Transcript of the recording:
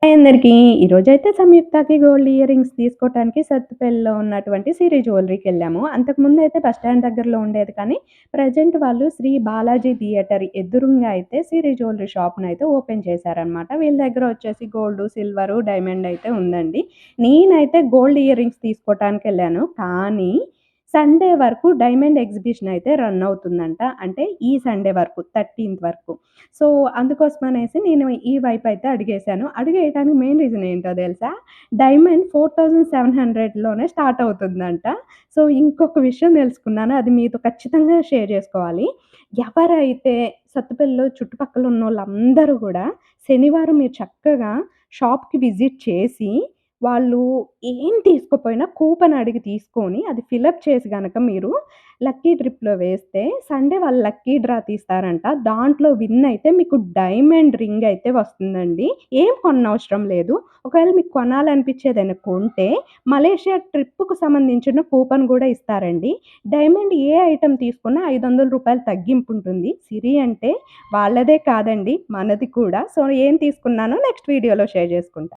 Hi అందరికీ. ఈరోజైతే సంయుక్తకి gold ear rings తీసుకోవటానికి సత్తుపల్లిలో ఉన్నటువంటి సిరి జ్యువెలరీకెళ్ళాము. అంతకుముందయితే బస్ స్టాండ్ దగ్గరలో ఉండేది కానీ, ప్రెజెంట్ వాళ్ళు శ్రీ బాలాజీ థియేటర్ ఎదురుంగా అయితే సిరి జ్యువెలరీ షాప్‌నయితే ఓపెన్ చేశారనమాట. వీళ్ళ దగ్గర వచ్చేసి గోల్డు, సిల్వరు, డైమండ్ అయితే ఉందండి. నేనైతే గోల్డ్ ఇయర్ రింగ్స్ తీసుకోవటానికెళ్ళాను. కానీ సండే వరకు డైమండ్ ఎగ్జిబిషన్ అయితే రన్ అవుతుందంట. అంటే ఈ సండే వరకు 13థ్ వరకు. సో, అందుకోసమనేసి నేను ఈ వైపయితే అడిగేశాను. అడిగేయటానికి మెయిన్ రీజన్ ఏంటో తెలుసా? డైమండ్ 4700లోనే స్టార్ట్ అవుతుందంట. సో, ఇంకొక విషయం తెలుసుకున్నాను. అది మీతో ఖచ్చితంగా షేర్ చేసుకోవాలి. ఎవరైతే సత్తుపల్లిలో చుట్టుపక్కల ఉన్నోళ్ళందరూ గూడా శనివారం మీరు చక్కగా షాప్‌కి విజిట్ చేసి, వాళ్ళు ఏం తీసుకోపోయినా కూపన్ అడిగి తీసుకొని, అది ఫిలప్ చేసి గనక మీరు లక్కీ డ్రిప్‌లో వేస్తే సండే వాళ్ళు లక్కీ డ్రా తీస్తారంట. దాంట్లో విన్ అయితే మీకు డైమండ్ రింగ్ అయితే వస్తుందండి. ఏం కొననవసరం లేదు. ఒకవేళ మీకు కొనాలనిపించేదైనా కొంటే మలేషియా ట్రిప్‌కు సంబంధించిన కూపన్ గూడా ఇస్తారండి. డైమండ్ ఏ ఐటెమ్ తీసుకున్నా రూ. 500 తగ్గింపుంటుంది. సిరి అంటే వాళ్ళదే కాదండి మనది కూడా. సో, ఏం తీసుకున్నానో నెక్స్ట్ వీడియోలో షేర్ చేసుకుంటా.